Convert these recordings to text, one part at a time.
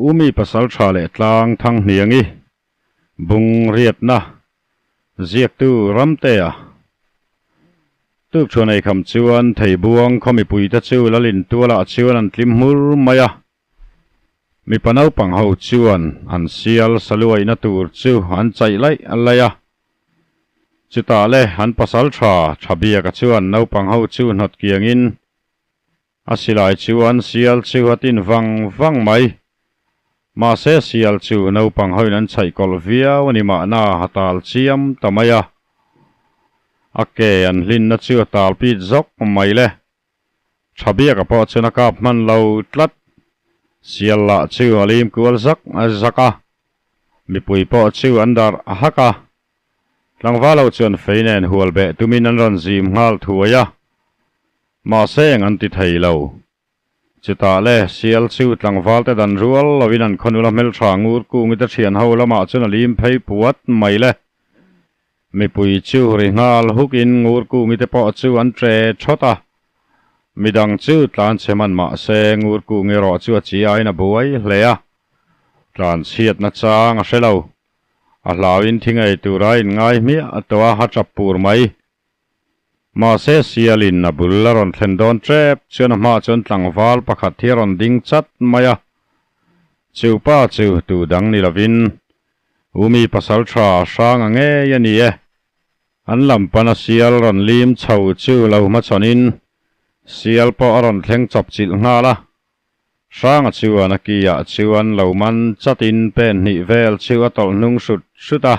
umi pasal tha le tlang thang hniangi bung riat na ziak tu ramte a tuk chunai kham chuan thei buang khomi puita chu lalin tuala chuan an tlim hmur maya mi panau pang ho chuan an sial saluai na tur chu an chai lai alaya chuta le an pasal thabia ka chuan no pang ho chu not kiangin asilai chuan sial chu hatin wang mai ma se sial chu no pang hoi nan chai kol via wani ma na hatal chiam tamaya ake an lin na chu tal pi zok mai le thabia ka po chuna kap man lo tlat sial la chu alim kual zak azaka mi pui po chu andar haka tlangwa lo chuan feinen hual be tumin an ron zim ngal thuaya ma seng an ti thei lo chita le sial chu tlangwal te dan rual lovin an khonula mel thangur ku ngi ta thian ho lama chuna lim phei puat mai le mi pui chu ri ngal hukin ngur ku mi te po chu an tre thota midang chu tlan cheman ma se ngur ku ngi ro chu chi ai na buai hlea tlan siat na chang a shelo a lawin thingai turai ngai mi atwa ha chapur mai ma se sialin na bullaron thlendon trep chuna ma chon tlangwal pakhat thiron ding chat maya chupa chu tu dang ni lovin umi pasal tha sang ange yani e an lampana sial ron lim chho chu lo ma chonin sial po aron thleng chop chil ngala sang chuan akia chuan lo man chatin pen ni vel chu atol nung suta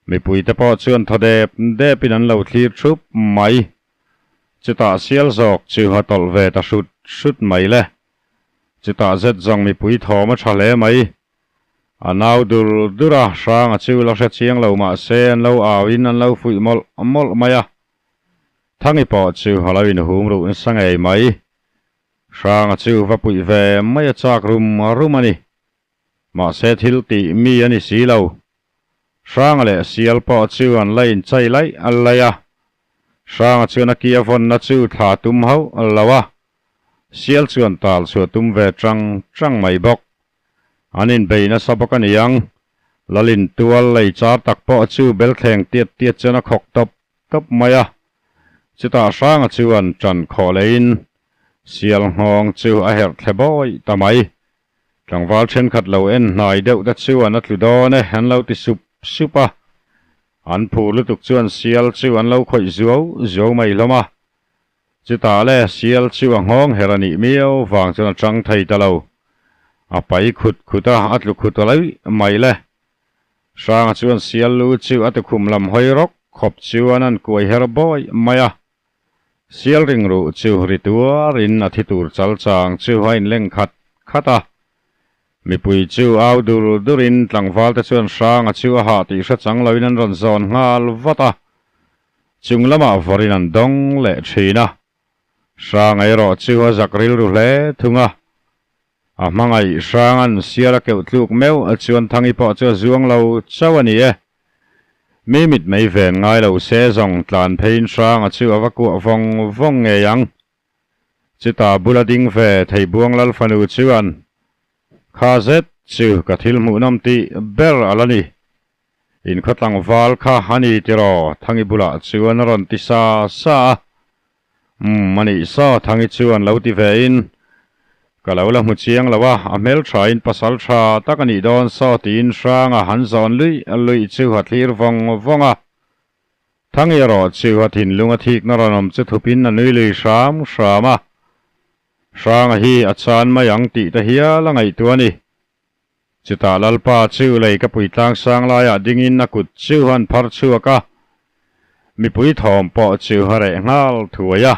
mi pui te po chuan thodep depin an lo thlir thup mai chuta sial zok chu hatol ve ta sut mai le chuta zet zong mi pui thoma thale mai anau dura sang chu lo se chiang lo ma se an lo awin an lo fui mol maya thangi po chu halawin hum ru sangai mai sang chu va pui ve mai chak rumani ma se thil ti mi ani si lo sang le sial po chu an lain chai lai allaya sang chu na kia von na chu tha tum ho allawa sial chuan tal chu tum ve trang mai bok anin beina sabakani yang lalin tual lei char tak po chu bel thleng tiat chana khok top maya chita sang chuan chan kholein sial hong chu a her thleboi tamai tlangwal then khat lo en nai deuh da chuan a tludone han lo ti supa an phulu tuk chuan sial chu an lo khoi zo mai loma chita le sial chu a ngong herani mio wang chuna tang thei ta lo a pai khuta atlu khutolai mai le sang chuan sial lu chu atu khum lam hoi rok khop chuan an kuai her boy maya sial ring ru chu ritua rin athi tur chal chang chu hain leng khata mi pui chu au durin tlangwal te chuan sang a chu ha ti sha chang loin an ron zon ngal vata chung lama vorin an dong le thina sang ai ro chu a zakril ru hle thunga a mangai sang an siara ke utluk meu a chuan thangi po chu zuang lo chawani e mi mit mai ven ngai lo se zong tlan phein sang a chu awaku vong nge yang chita bulading ve thei buang lal fanu chuan khazet chu kathil mu nam ti ber alani in khatlang wal kha hani tiro thangi bula chuan ron ti sa mani sa thangi chuan lo ti ve in kalau la mu chiang lawa amel thain pasal tha takani don so tin sang a han zon lui chu hathlir vonga thangi ro chu hathin lunga thik na ranom chu thupin na nui lui sama sang hi achan mayang ti ta hia langai tuani chita lalpa chu lei ka pui tlang sang la ya dingin na kut chu han phar chu ka mi pui thom po chu hare ngal thuaya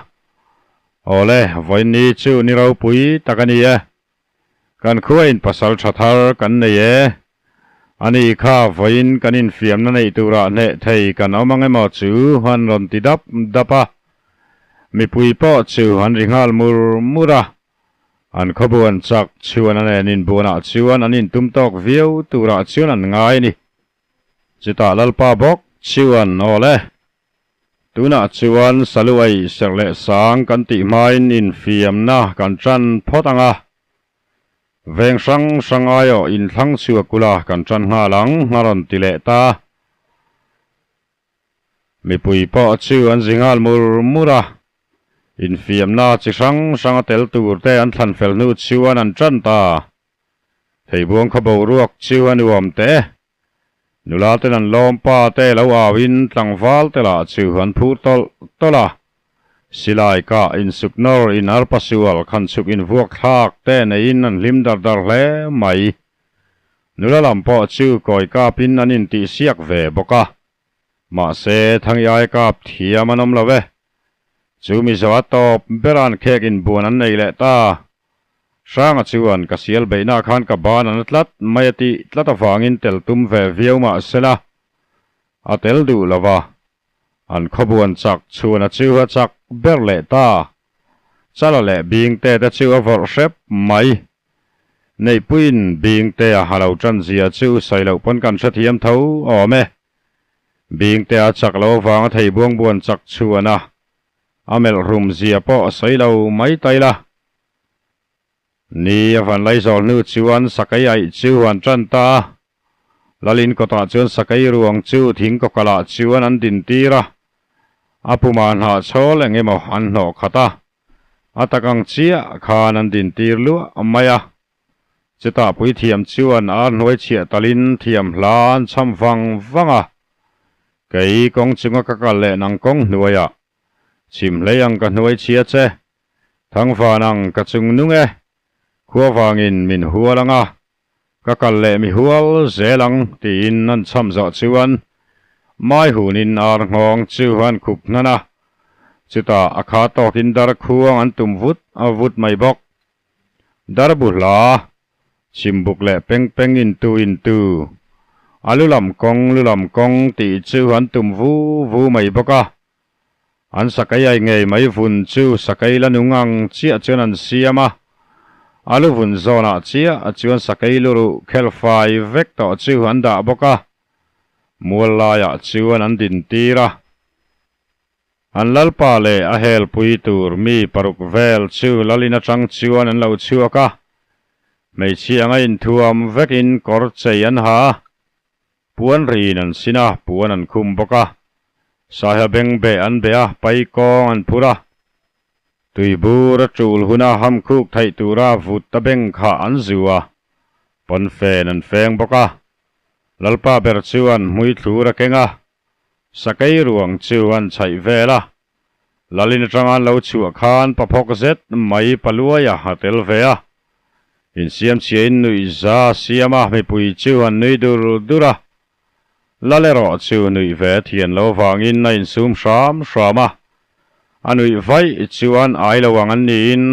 ole voini chu ni ro pui takani e kan khuain pasal thathar kan nei e ani kha voin kanin fiam na nei tura ne thei kan omange mo chu han ron ti dapa mi pui po chu han ringal mura an khobuan chak chuan an enin buana chuan anin tumtok viau tura chuan an ngai ni chita lalpa bok chuan ole tuna chuan saluai serle sang kan ti main in fiam na kan tran photanga veng sang ayo in thlang chua kula kan tran nga lang ngaron tile ta mi pui po chu an zingal mura in fiam na chi sang tel tur te an thlan fel nu chuan an tran ta thei buang kho bo ruak chuan uam te nula ten an lom pa te lo awin tlangwal te la chu han phu tola silai ka in suknor in arpasual khan chuk in vuak thak te nei in an lim dar hle mai nula lam po chu koi ka pin an in ti siak ve boka ma se thang yai kap thiam anom love chu mi zawa top beran khek in buan an nei le ta sang chuan ka sial beina khan ka ban an tlat mai ti tlata wangin tel tum ve vioma sela a tel du lova an khobuan chak chuan a chu chak ber le ta chala le bing te ta chu avor shep mai nei puin bing te a halo tran zia chu sailo pon kan thathiam tho ome bing te a chak lo wang thei buang buan chak chuana amel rum zia po sailo mai taila ni avan lai zol nu chuan sakai ai chuan tran ta lalin kota chuan sakai ruang chu thing ko kala chuan an din tira apuman ha chol engemaw an hno khata atakang chia khan an din tir lu amaya cheta pui thiam chuan a hnoi chia talin thiam hlan cham wanga kei kong chunga ka kal le nang kong hnuaya chim leyang ka hnoi chia che thang fanang ka chung nunge khua wangin min hualanga ka kal le mi hual zelang tin an cham zo chuan mai hunin ar ngong chuan khup nana chuta akha tokin dar khuang an tum vut avut mai bok dar bula chimbuk le peng in tu alulam kong ti chuan tum vu mai boka an sakai ai ngei mai vun chu sakai lanungang chia chuan an siama alu vun zona chia chuan sakai luru khelfai vek to chu an da boka muallaya chuan an din tira an lalpa le a hel pui tur mi paruk vel chu lalina tang chuan an lo chuaka mei chianga in thuam vekin kor chei an ha puan rin an sina puan an khum boka saha beng be an bea pai kong an phura tui bura chul huna ham khuk thai tura vut ta beng kha an zuwa pon fen an feng boka lalpa ber chuan mui thura kenga sakai ruang chuan chai vela lalin atanga lo chu khan paphok zet mai paluaya hatel vea in siam chien nui za siama me pui chuan nui dura lalero chu nui ve thian lo wangin na in sum shama anui vai chuan ai lo wang an niin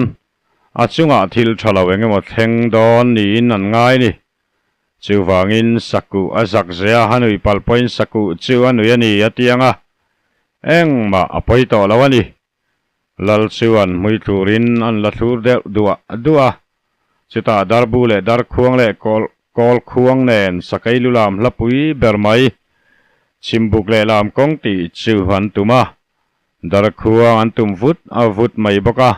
achunga thil thalo engemaw thleng don niin an ngai ni chu wangin saku azak zia hanui palpoin saku chu anui ani atianga engma apoi to lawani lal chuan mui thurin an la thur de dua chita darbu le dar khuang le kol khuang nen sakai lulam lapui bermai chimbuk le lam kong ti chu han tuma dar khuang an tum vut mai boka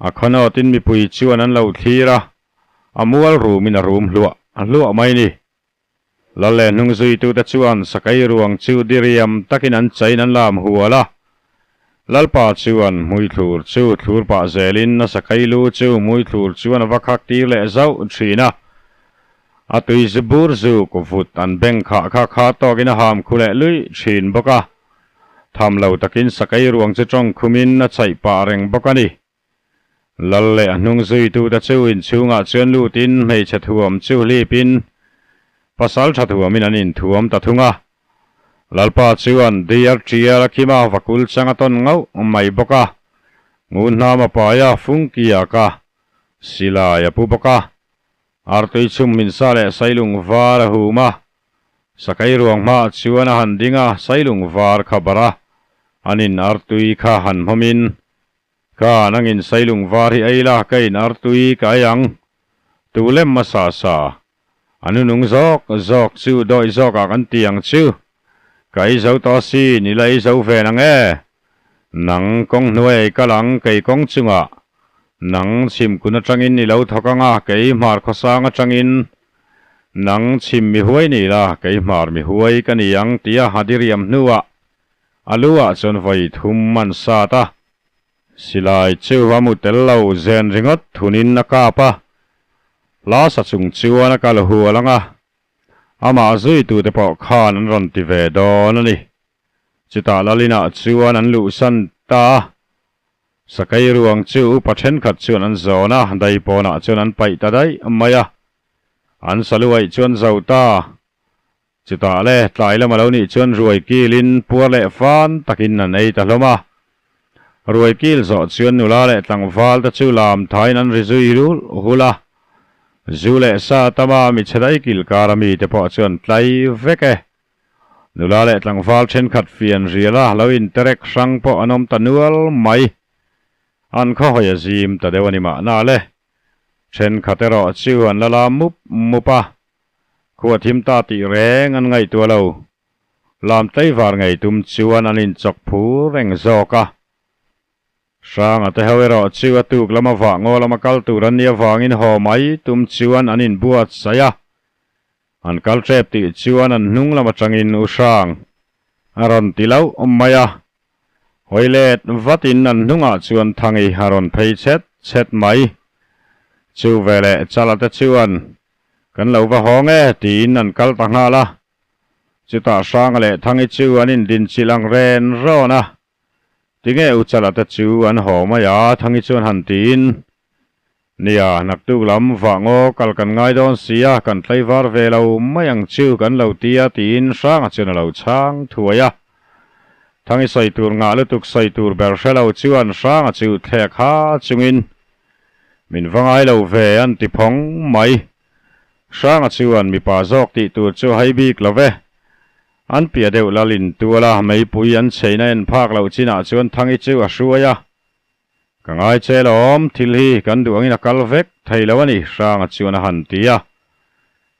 akhono tin mi pui chuan an lo thira amual rumin a rum lua mai ni lalle nung zui tu ta chuan sakai ruang chu diriam takin an chain an lam huala lalpa chuan mui thur pa zelin na sakai lu chu mui thur chuan vakhak ti le zau thina atui zbur zu ko vut an beng kha to gina ham khule lui thin boka tham lo takin sakai ruang chu tong khumin na chai pa reng bokani lalle anung zui tu ta chu in chunga chuan lu tin mei chathuam chu lipin pasal thathuam in anin thuam ta thunga lalpa chuan diar tiara khima vakul changa ton ngau mai boka ngun na ma pa ya fungkia ka sila ya pu boka artui chum min sale sailung var huma sakai ruang ma chuan a handinga sailung var khabara anin artui kha han homin ka nangin sailung var hi aila kain artui ka yang tulem masasa anunung zok chu doi zok a kan tiang chu kai zo to si ni lai zo ve nang e nang kong nuai ka lang kai kong chunga nang chim kuna tangin ni lo thokanga kei mar khosanga tangin nang chim mi huai ni la kei mar mi huai kani yang tia hadiriam nuwa alua chon voi thum man sa ta silai chu wamu tello zen ringot thunin nakapa la sa chung chuana kal hualanga ama zui tu te po khan an ron ti ve don ani chita lalina chuan an lu san ta sakai ruang chu pathen khat chuan an zona dai pona chuan an pai ta dai maya an saluai chuan zauta chita le tlai lama lo ni chuan ruai kilin puar le fan takin na nei ta hloma ruai kil zo chuan nula le tlangwal ta chu lam thain an rizui rul hula zule sa tama mi chadai kil karami te po chuan tlai veke nula le tlangwal then khat fian riala lo in terek sang po anom tanual mai an kho hoya zim ta dewani ma na le then khatero chu an lala mupa khuwa thim ta ti reng an ngai tu lo lam tlai var ngai tum chuan an in chok phu reng zoka sang ate hawero chu atuk lama wa ngo lama kal tu ran nia wangin ho mai tum chuan an in buat saya an kal trep ti chuan an hnung lama tangin u sang aron tilau maya hoilet vatin an hnunga chuan thangi haron phei chet mai chu vele chalata chuan kan lo wa honge tin an kal ta nga la chuta sang le thangi chuan in din chilang ren rona tinge u chalata chu an ho maya thangi chuan han tin nia naktu lam wa ngo kal kan ngai don sia kan tlai var velo mayang chu kan lo tia tin sang chuan lo chang thuaya thangi sai tur nga lutuk sai tur ber shelo chuan sang chu thek ha chungin min wangai lo ve an ti phong mai sang chuan mi pa zok ti tur chu hai bik love an pia deuh lalin tuala mei pui an cheina en phak lo china chuan thangi chu a hruaya kangai chelom thil hi kan duangin a kal vek theilo ani sang chuan a han tia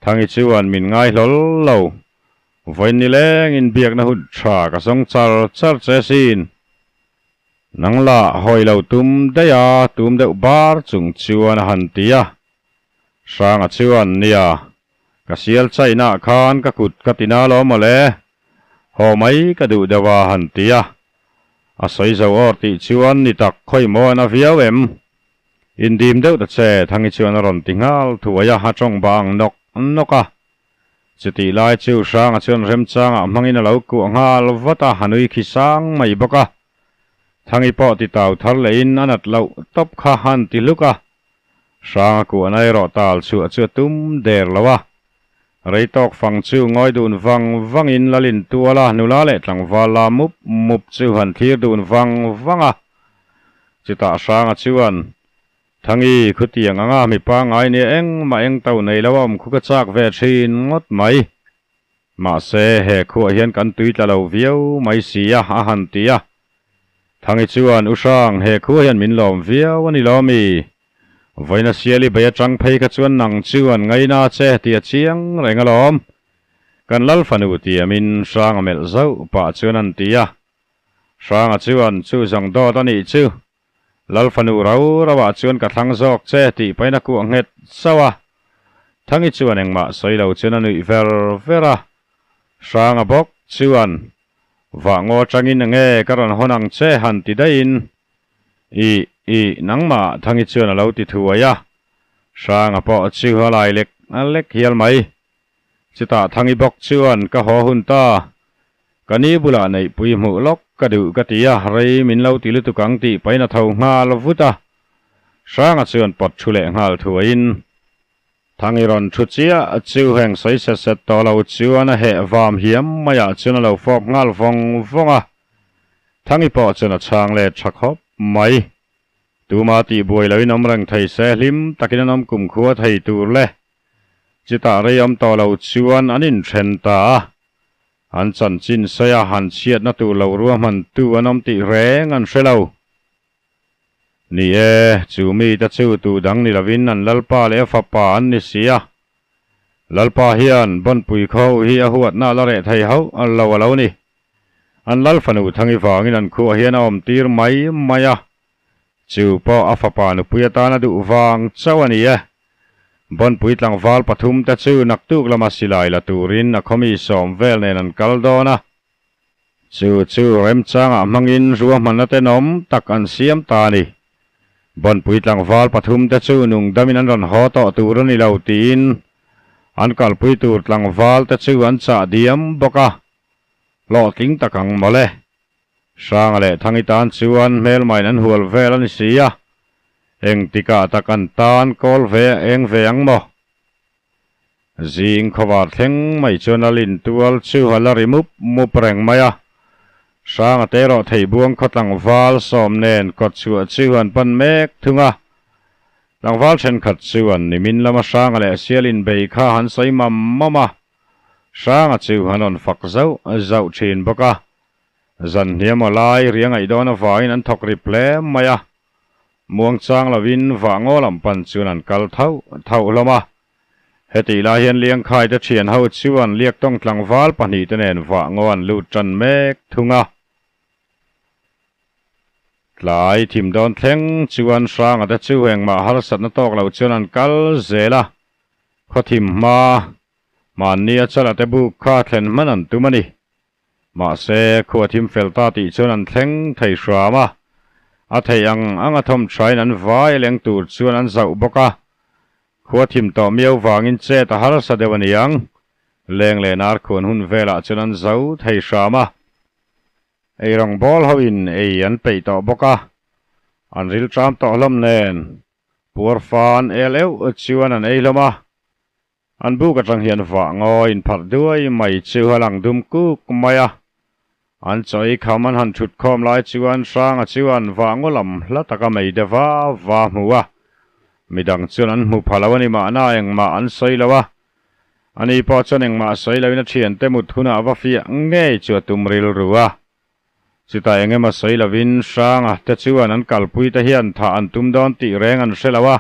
thangi chuan min ngai hlol lo voin ni leng in biak na hut tha ka song char che sin nangla hoilo tum deya tum deuh bar chung chuan a han tia sang chuan nia ka sial chaina khan ka kut ka tina lo mole ho mai ka du dewa han tia a soi zo or ti chuan ni tak khoi mo na viawem in dim deuh ta che thangi chuan ron tingal thuaya ha chong bang noka chiti lai chu sang chuan rem chang a mangin a lo ku ngal vata hanui khi sang mai boka thangi po ti tau thar le in anat lo top kha han ti luka sang ku anai ro tal chu tum der lawa reitok fang chu ngoi dun wangin lalin tuala nula le tlangwala mup chu han thir dun wanga chita sang chuan thangi khutiang anga mi pa ngai ni eng ma eng tau nei lawam khuka chak ve thin ngot mai ma se he khu hian kan tui tla lo viau mai sia a han tia thangi chuan usang he khu hian min lom viau ani lomi voina siali baya chang phei ka chuan nang chuan ngai na che tia chiang rengalom kan lal fanu tia min sang mel zau pa chuan an tia sang chuan chu jang do tani chu lal fanu rau rawa chuan ka thlang zok che ti paina ku nget sawa thangi chuan engma soilo chuan anui vera sang bok chuan wa ngo changin nge karon honang che han ti dain i nangma thangi chuan alo ti thuaya sang po chu halai lek hial mai chita thangi bok chuan ka ho hun ta kani bula nei pui mu lok ka du ka tia rei min lo ti lu tu kang ti paina thau ngal vuta sang chuan pot chule ngal thuain thangi ron thu chia chu heng sai se to lo chuan a he vam hiam maya chuan lo fok ngal vonga thangi po chuan a chang le thakhop mai tuma ti buai lo nom rang thei se hlim takin nom kum khuwa thei tur le chita reiam to lo chuan anin then ta an chan chin saya han chiat na tu lo ruam han tu anom ti reng an hrelo ni chu mi ta chu tu dang ni lovin an lalpa le fa pa an ni sia lalpa hian bon pui kho hi a huat na la re thei ho an lo ni an lal fanu thangi wangin an khu hian om tir mai maya chu po afapa nu puyata na du wang chawani e bon puitlang wal pathum ta chu naktuk lama silai la turin a khomi som vel nen an kaldona chu rem changa mangin ruwa manate nom tak an siam ta ni bon puitlang wal pathum ta chu nung damin an ron ho to turan ni lautin an kal pui tur tlang wal ta chu an cha diam boka lo ting takang mole sang le thangitan chuan mel mai nan hual vel an sia eng tika takan tan kol ve eng veang mo jing khowar thleng mai chonalin tual chu halari mu preng maya sang atero thei buang khotlang wal som nen kot chu chuan pan mek thunga lang wal chen khat chuan nimin lama sang le sialin bei kha han sai mam mama sang chu hanon fak zau thin boka zan hiam alai riang ai don vain an thok riple maya muang chang lovin wango lampan chuan an kal thau lama heti la hian liang khai ta thian ho chuan liak tong tlang wal pahnih te nen wango an lut tan mek thunga tlai thim don thleng chuan sang ata chu engma har sat na tok lo chuan an kal zela khothim ma nia chala te bu kha thlen man an tumani ma se khuathim felta ti chuan an thleng thei hruama a thei anga thom train an vai leng tur chuan an zau boka khuathim to miau wangin che ta har sa dewaniang leng le nar khun hun vela chuan an zau thei hruama ei rong bol hoin ei an pei to boka an ril tram to hlom nen pur fan eleu chuan an ei loma an bu ka tang hian wango in phar duai mai chu halang dum ku maya an choi khaman han thut khom lai chuan sang a chuan wango lam hla taka mei dewa wa muwa midang chuan an mu phalawani ma na eng ma an soilawa ani po chuan eng ma soilawina thian te mut huna wa fi nge chu tumril ruwa chita engema soilawin sang a te chuan an kalpui ta hian tha an tum don ti reng an selawa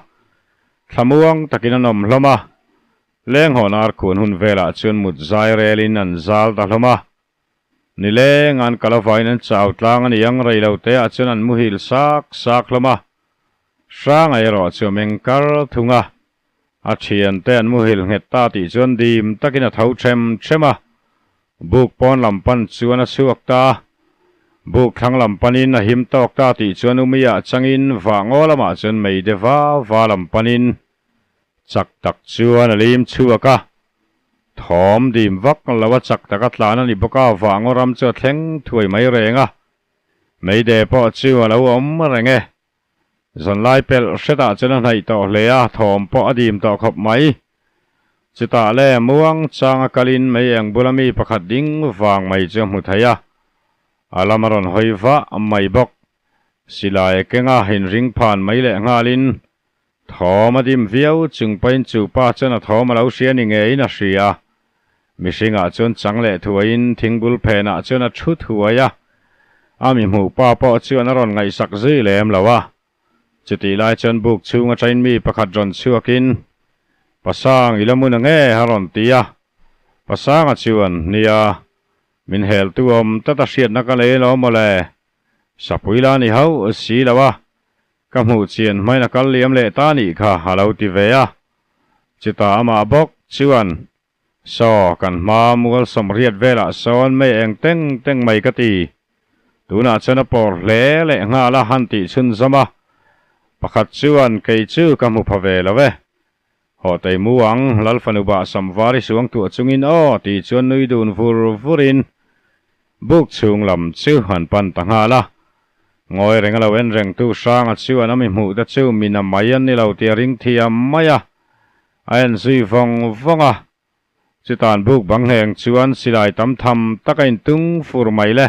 thlamuang takin anom hloma leng honar khun hun vela chuan mut zai relin an zal ta hloma ni leng an kalawain an chaw tlang ani ang reilo te a chuan an muhil sak hloma sang ai ro chu mengkar thunga a thian te an muhil nget ta ti chuan dim takin a thau thema buk pon lampan chuan a suak ta buk thang lampanin a him tok ta ti chuan umia changin wango lama chuan mei dewa wa lampanin chak tak chuan a lim chuaka thom dim vak lawa chak taka tlan ani boka wango ram chu thleng thuai mai renga mei de po chu alo om renge zon lai pel seta chuan nei to hlea thom po adim to khop mai chita le muang changa kalin mei ang bulami pakhat ding wang mai chu mu thaya alamaron hoiva mai bok silai kenga hin ring phan mai le ngalin thom adim viau chungpain chu pa chana thom alo hrian ni nge in a hria mishinga chun changle thuain thingbul phena chuna thu thuaya ami mu pa po chuan aron ngai sak zui lem lawa chuti lai chon buk chunga train mi pakhat ron chuakin pasang ilamun nge haron tia pasang a chuan nia min hel tuom tata hriat na ka le lo mole sapuila ni hau si lawa ka mu chian mai na kal liam le ta ni kha halo ti veya chita ama bok chuan so kan ma mual som riat vela son mai eng teng mai ka ti tuna chana por le nga la han ti chun zama pakhat chuan kei chu ka mu phave lawe ho tei muang lalfanuba samwari suang tu chungin o ti chuan nui dun vurin buk chung lam chu han pan tanga la ngoi reng lo en reng tu sang a chuan ami mu da chu mina mayan ni lo ti ring thiam maya ain zui vonga chitan buk bang heng chuan silai tam tham takain tung fur mai le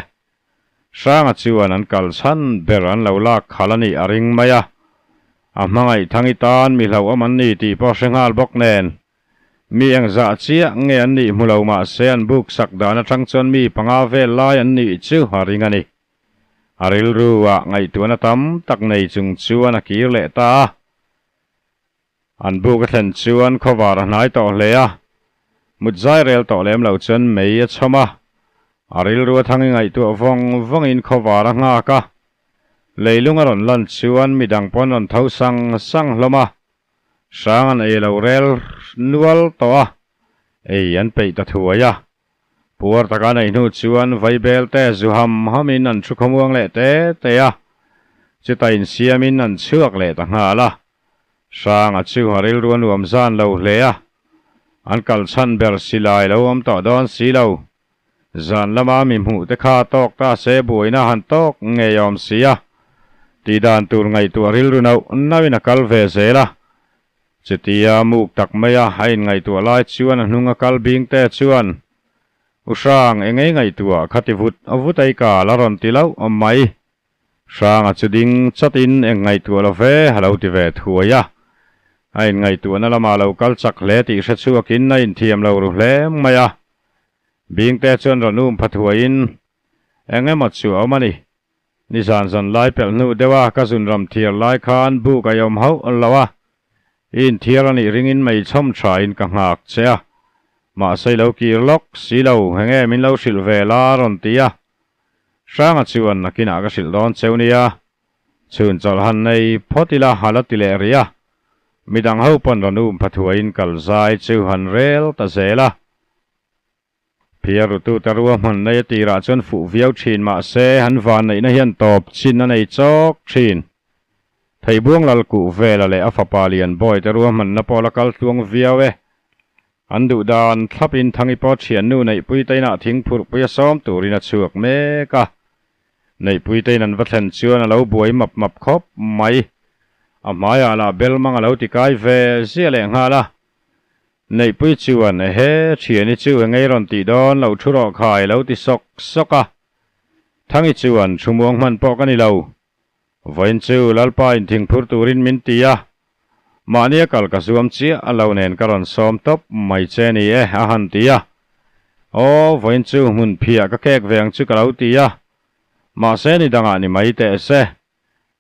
sang a chuan an kal chan ber an lo la khalani aring maya a mangai thangitan mi hlo aman ni ti po sengal bok nen mi ang za chia nge an ni mulo ma se an buk sak dana thang chon mi panga vel lai an ni chu haringani aril ruwa ngai tuana tam tak nei chung chuan a kir le ta an buk a thlen chuan khowar hnai to hlea mutzai rel to lem lo chuan mei a choma aril ruwa thangi ngai tu vong in khowar nga ka leilung aron lan chuan midang pon on tho sang loma sang an ei lo rel nual to a ei an pei ta thuaya puar taka nei nu chuan vaibel te zuham hamin an thu khomuang le te a chitain siamin an chuak le ta nga la sang a chu haril ruan nuam zan lo hle a an kal chan ber silai lo am to don si lo zan lama mi mu te kha tok ta se buina han tok nge yom sia ti dan tur ngai tu ril ru nau nawina kal ve zela chitia muk tak maya hain ngai tu lai chuan hnunga kal bing te chuan usang engei ngai tu khativut avutai ka laron tilau mai sang a chuding chatin engai tu lo ve halo ti ve thuaya hain ngai tu na lama lo kal chak le ti hre chuakin na in thiam lo ru hle maya bing te chuan ranum phathuain engemaw chu awmani ni zan lai pel nu dewa ka zun ram thiar lai khan bu ka yom ho lawa in thiar ani ringin mai chom tha in ka ngak chea ma sei lo kir lok si lo henge min lo sil ve la ron tia sang a chuan nakina ka sil don cheunia chun chal han nei photila halatile ria midang ho pon ranum phathuain kal zai chu han rel ta zela Pieru tu tarua man nei tira chuan fu viau thin ma se han van nei na hian top chin na nei chok thin thei buang lal ku vela le afapalian boy tarua man na pola kal tuang viau e an du dan thlapin thangi po thian nu nei pui taina thing phur pui som turina chuak me ka nei pui tainan vathlen chuan alo buai map khop mai amaya la bel mang alo ti kai ve zia le nga la nei pui chuan he thiani chu ngei ron ti don lo thuro khai lo ti soka thangi chuan thumuang man po kani lo voin chu lalpa in thing phur turin min tia mania kal ka zuam chi alo nen karon som top mai cheni e a han tia o voin chu mun phia ka kek veng chu ka lo tia ma se ni danga ni mai te se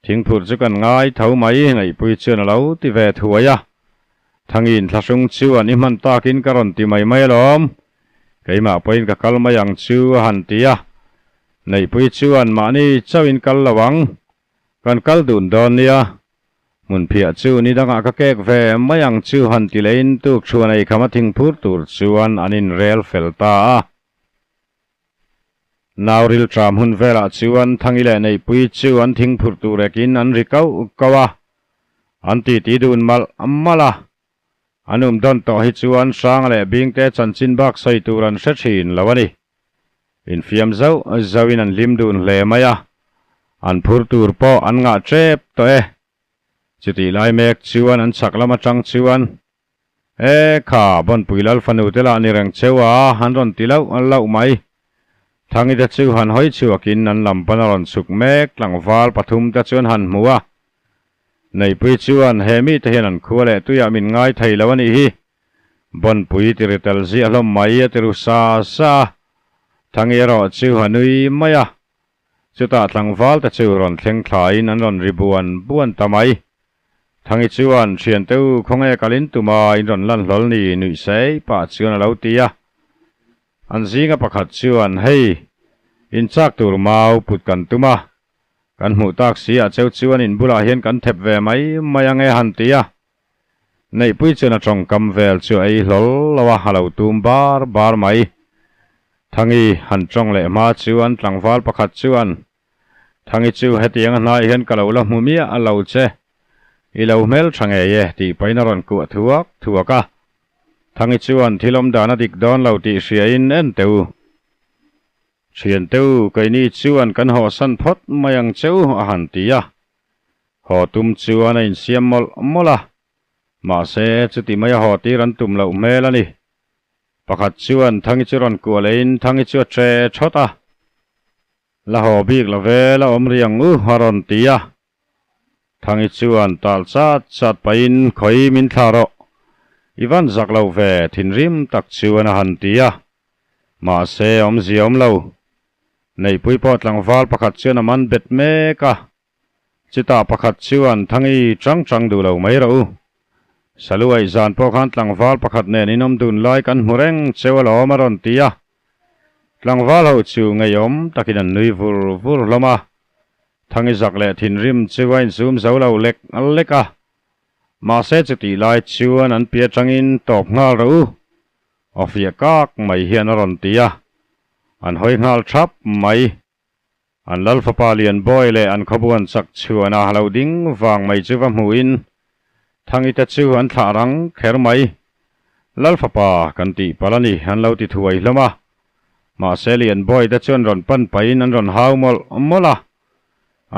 thing phur chu kan ngai thau mai nei pui chuan lo ti ve thuaya thangin thlasung chu an i man takin karon ti mai lom keima poin ka kalmayang chu han tia nei pui chuan mani chawin kal lawang kan kal dun don nia mun phia chu ni danga ka kek ve mayang chu han ti lein tuk chuan ei khama thing phur tur chuan anin rel felta nauril tram hun vela chuan thangile nei pui chu an thing phur turekin an rikau kawa an ti dun mal amala anum don to hi chuan sang le bing te chanchin bak sai turan hrethin lawani in fiam zawin an lim dun hle maya an phur tur po an nga trep to e chiti lai mek chuan an chaklama tang chuan e kha bon puilal fanu tela ni reng chewa han ron tilau an lau mai thangi da chu han hoi chuakin an lampan ron suk mek tlangwal pathum ta chuan han muwa nei pui chuan hemi te hian an khuale tuya min ngai thei lawani hi bon pui tiritel zi alom mai tiru sa thangi ro chu hanui maya chuta tlangwal ta chu ron thleng thlain an ron ribuan buan tamai thangi chuan thian teu khonge kalin tuma in ron lan hlol ni nui sei pa chuan alo tia an zinga pakhat chuan hei in chak tur mau put kan tuma kan hmu tak si a cheu chuan in bula hian kan thep ve mai mayange han tia nei pui chuan a tong kam vel chu ei hlol lawa halo tum bar mai thangi han tong le ma chuan tlangwal pakhat chuan thangi chu hetiang hnai hian kalo la hmumia a lo che i lo mel thange ye ti paina ron ku thuaka thangi chuan thilom dana dik don lo ti hria in en teu thian teu kaini chuan kan ho san phot mayang cheu a han tia ho tum chuan in siam mola ma se chuti maya ho ti ran tum lo melani pakhat chuan thangi churon kualein thangi chu tre thota la ho bik la vela omriang haron tia thangi chuan tal chat pain khoi min tharo ivan zaklo ve thinrim tak chuan a han tia ma se om lo nei pui pot langwal pakhat chuan man bet meka chita pakhat chuan thangi chang du lo mai ro saluai zan po khan tlangwal pakhat nen inom dun lai kan hmureng chewalo maron tia tlangwal ho chu ngayom takin an nui vur loma thang i zak le thin rim chuain zoom zo lo lek leka ma se chu ti lai chuan an pia tangin top ngal ro ofia kak mai hian ron tia an hoi ngal thap mai an lal fapa lian boy le an khabuan sak chuana halo ding wang mai chu va muin thangi ta chu an thla rang kher mai lal fapa kan ti palani han lo ti thuai hlama ma se lian boy ta chuan ron pan pain an ron hau mol mola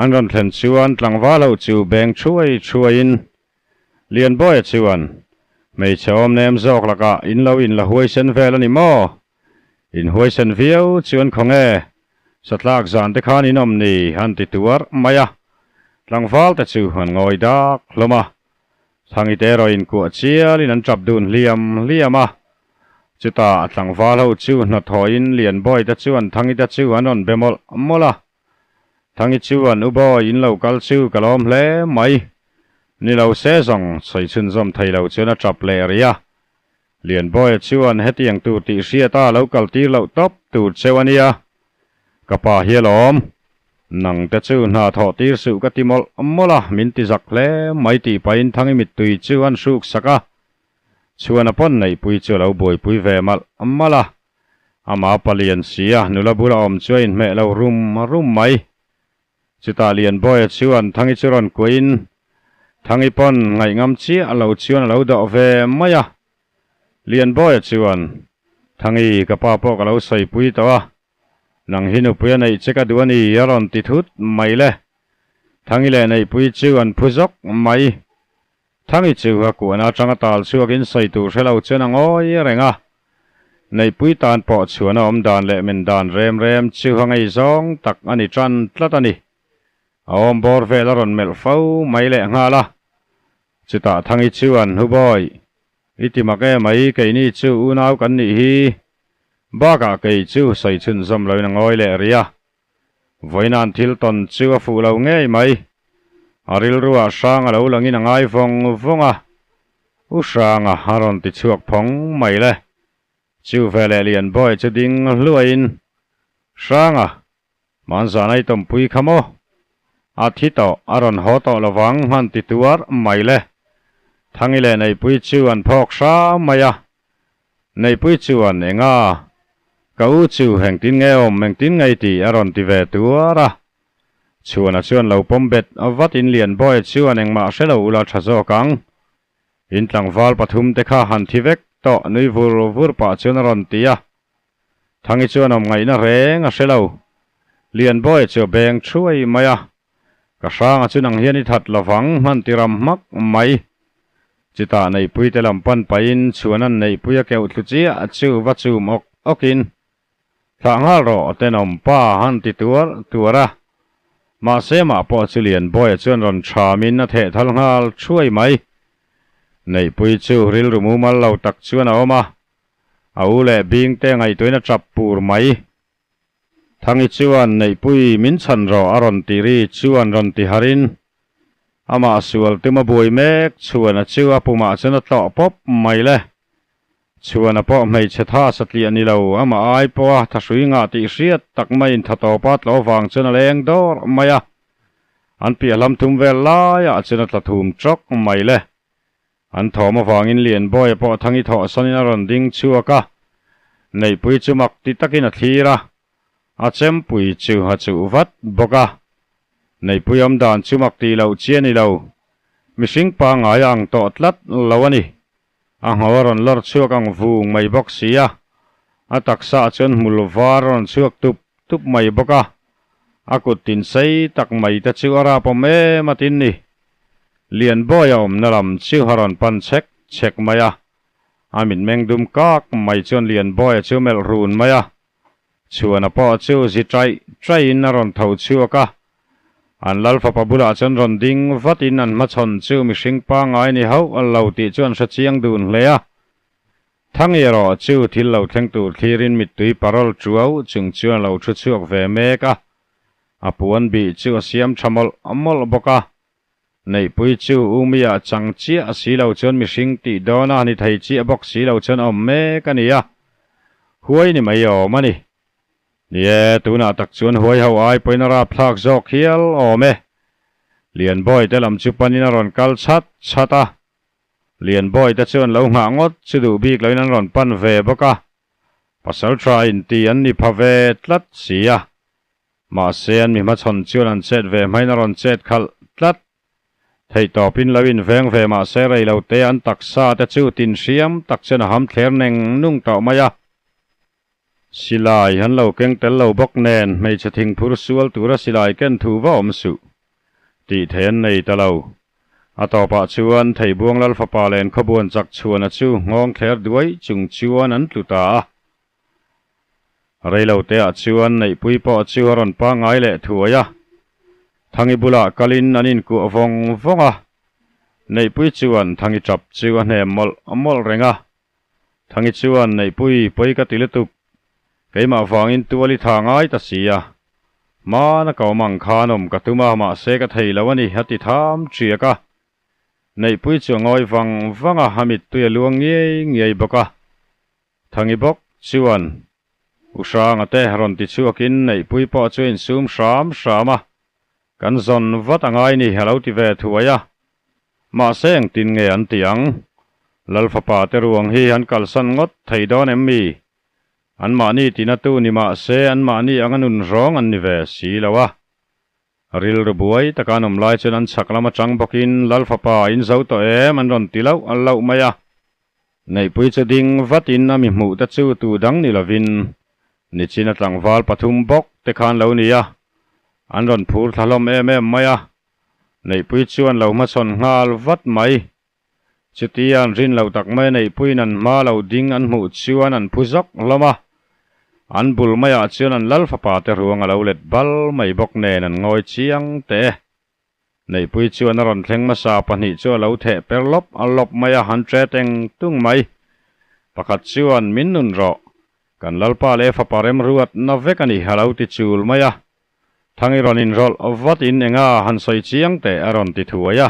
an ron thlen chuan tlangwa lo chu beng thuain lian boy chuan mei chom nem zok laka in lo in la huai sen vel ani mo in huai sen viau chuan khonge satlak zan te khan inom ni han ti tuar maya tlangwal ta chu han ngoi dak hloma thangi te ro in ku chial in an trap dun liama chuta tlangwal ho chu na thoin lian boy ta chuan thangi ta chu an on bemol mola thangi chuan u boy in lo kal chu kalom hle mai ni lo se zong sei chun zom thei lo chuna trap le ria lian boy chuan hetiang tu ti sia ta lo kal ti lo top tu chewania kapa hialom nang te chu na tho tir su ka timol mola min ti zak hle mai ti pain thangi mit tui chuan suk saka chuan apon nei pui chu lo boi pui ve mal mala ama palian sia nula bura om chuin me lo rum mai chuta lian boy chuan thangi churon queen thangi pon ngai ngam chi alo chuan alo do ve maya lian boy chuan thangi kapa po ka lo sei pui tawa nang hinu puya nei cheka duani yaron ti thut mai le thangi le nei pui chuan phuzok mai thangi chu ha ku na tanga tal chuakin sei tu hrelo chen angoi renga nei pui tan po chuan om dan le men dan rem chu hangai zong tak ani tran tlatani om bor velaron mel fau mai le ngala chuta thangi chuan hu boy itimake mai ke ni chu unau kan ni hi baga kei chu sei chun zom lo na ngoi le ria voinan thil ton chu a fu lo ngei mai aril ruwa sang alo langin angai vonga u sanga haron ti chuak phong mai le chu vele lian boy chu ding luain sanga manza nai tom pui khamo athito aron hoto lawang han ti tuar mai le thangi le nei pui chu an phok sa maya nei pui chu an enga kau chu heng tin nge om meng tin ngai ti aron ti ve tuara chuan lo pombet avat in lian boy chuan engma selo ula thazo kang in tlangwal pathum te kha han thivek to nui vur pa chuan ron tia thangi chuan om ngai na reng a selo lian boy chu beng thuai maya ka sang chu nang hian I that lawang man tiram mak mai chita nei pui te lam pan pain chuan an nei pui a keu thlu chi a chu va chu mok okin thangal ro tenom pa han ti tuara ma se ma po chulian boy chuan ron thamin na the thal ngal chuai mai nei pui chu ril rumu mal lo tak chuan a oma au le bing te ngai toina trap pur mai thangi chuan nei pui min chan ro aron ti ri chuan ron ti harin ama sual tima boi mek chuan a chu apuma chana tlo pop mai le chuan a po mei chetha satli ani lo ama ai po tha sui nga ti hriat tak mai in thato pat lo wang chana leng dor maya an pi lam thum vel la ya chana tla thum chok mai le an thoma wangin lian boy po thangi tho sanin aron ding chuaka nei pui chumak ti takin a thira a chem pui chu ha chu vat boka nei pui om dan chumak ti lo chiani lo mishing pa nga yang to tlat lawani a ngoron lor chuak ang vung mai bok sia a taksa chon mulvaron chuak tup mai boka akut tin sei tak mai ta chu ara pome matin ni lian boy om nalam chu haron pan chek maya amin mengdum kak mai chon lian boy chu mel run maya chuan a po chu zi trai in aron tho chuaka an lal fa pabula chon ron ding vatin an ma chon chu mishing pa ngai ni ho an lo ti chuan sa chiang dun hlea thangi ro chu thil lo thleng tur thirin mit tui parol chuau chung chuan lo thu chuak ve meka apuan bi chu siam thamol amol boka nei pui chu umia changchia si lo chon mishing ti dona ni thei chi bok si lo chon om me kania huai ni mai o mani nia tuna tak chuan huai ho ai poinara phlak zawk hial ome lian boy te lam chu panina ron kal chata lian boy te chuan lo nga ngot chu du bik loinan ron pan ve boka pasal tra in ti an ni phave tlat sia ma se an mi ma chon chuan an chet ve maina ron chet khal tlat thei to pin lawin veng ve ma se rei lo te an taksa te chu tin siam tak chen ham thler neng nung to maya silai han lo keng tel lo bok nen mei che thing phur sual tura silai ken thu wa om su ti then nei ta lo atopa chuan thei buang lal fapa len khobun chak chuan a chu ngong thler duai chung chuan an tluta rei lo te a chuan nei pui po chu ron pa ngai le thuaya thangi bula kalin anin ku avong vonga nei pui chuan thangi chap chuan he mol renga thangi chuan nei pui poi ka tiletup keima wangin tuali thangai ta sia mana ka mang khanom ka tuma ma se ka thei lawani hati tham triaka nei pui chu ngoi wanga hamit tuya luang nge boka thangi bok chuan usang ate ron ti chuakin nei pui po chuin sum shama kan zon wat angai ni hello ti ve thuaya ma seng tin nge an tiang lalfapa te ruang hi han kalsan ngot thei don emmi an mani tinatu ni ma se an mani anganun rong an ni ve si lawa ril rubuai takanom lai chen an chaklama chang bokin lalfapa in zo to em an ron tilo an lau maya nei pui chu ding vatin ami mu ta chu tu dang ni lovin ni china tlangwal pathum bok te khan lo nia an ron phur thalom em maya nei pui chuan lo ma chon ngal vat mai chutian rin lo tak mai nei pui nan ma lo ding an mu chuan an phuzok loma an bul maya chuan an lalfapa te ruang alo let bal mai bok nen an ngoi chiang te nei pui chuan a ron thleng ma sa pahnih chu lo the perlop alop maya 100 eng tung mai pakhat chuan min nun ro kan lalpa le faparem ruat na vekani halo ti chul maya thangi ronin rol vatin enga han soi chiang te aron ti thuaya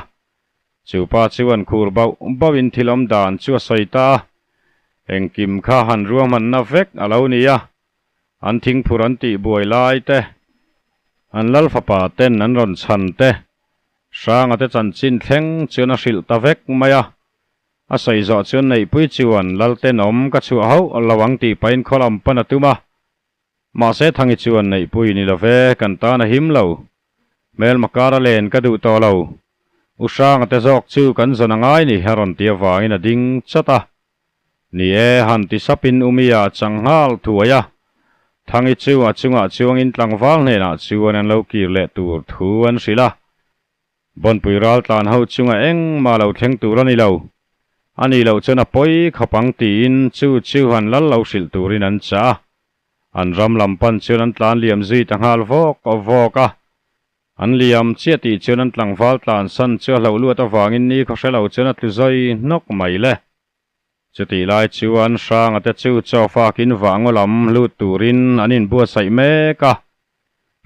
chupa chuan khur bawin thilom dan chu soita engkim kha han ruam an na vek alo nia an thing phuran ti buai lai te an lalfapa ten an ron chan te sang ate chan chin thleng chuan a hril ta vek maya a sei zo chuan nei pui chuan lalten om ka chu ho lawang ti pain kholam panatuma ma se thangi chuan nei pui ni love kan ta na him lo mel makara len ka du to lo usang ate zok chu kan zona ngai ni heron tia wangin a ding chata ni e han ti sapin umia changhal thuaya thangi chu a chunga chuangin tlangwal ne na chuan an lo kir le tur thu an sila bon puiral tlan ho chunga eng ma lo thleng tur ani lo ani lo chana poi khapang ti in chu han lal lo sil turin an cha an ram lampan chuan an tlan liam zui tanghal voka an liam chiati chuan an tlangwal tlan san chu lo luat awangin ni khoshelo chuan atluzoi nok mai le chuti lai chuan sang ate chu chofakin wangolam lut turin anin bua sai meka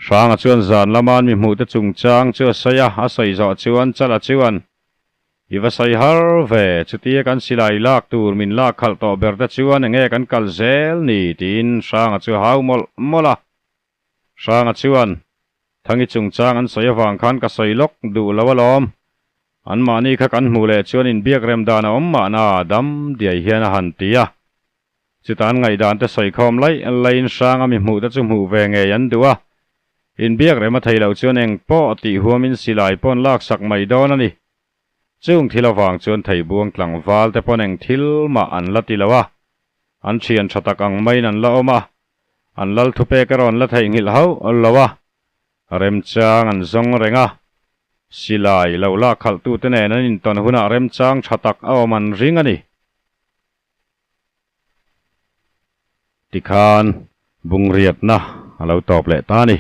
sang chuan zan laman mi mu te chungchang chu saya a sai zo chuan chala chuan iwa sai har ve chuti kan silai lak tur min lak khal to berta chuan enge kan kal zel ni tin sang chu hau mola sang chuan thangi chungchang an saya wang khan ka sailok du lawalom an mani kha kan mu le chuan in biak rem dana om ma na dam diai hian a han tia chutan ngai dan te soi khom lai an lain sang ami mu ta chu mu ve nge yan duwa in biak rem a thailo chuan eng po ti huamin silai pon lak sak mai don ani chung thilawang chuan thei buang tlangwal te pon eng thil ma an lati lawa an thian thatak ang mai nan la oma an lal thupe karon la thei ngil ho lawa rem chang an zong renga silai lo la khal tu te nen in ton huna rem chang thatak awaman ring ani tikhan bung riat na alo top le ta ni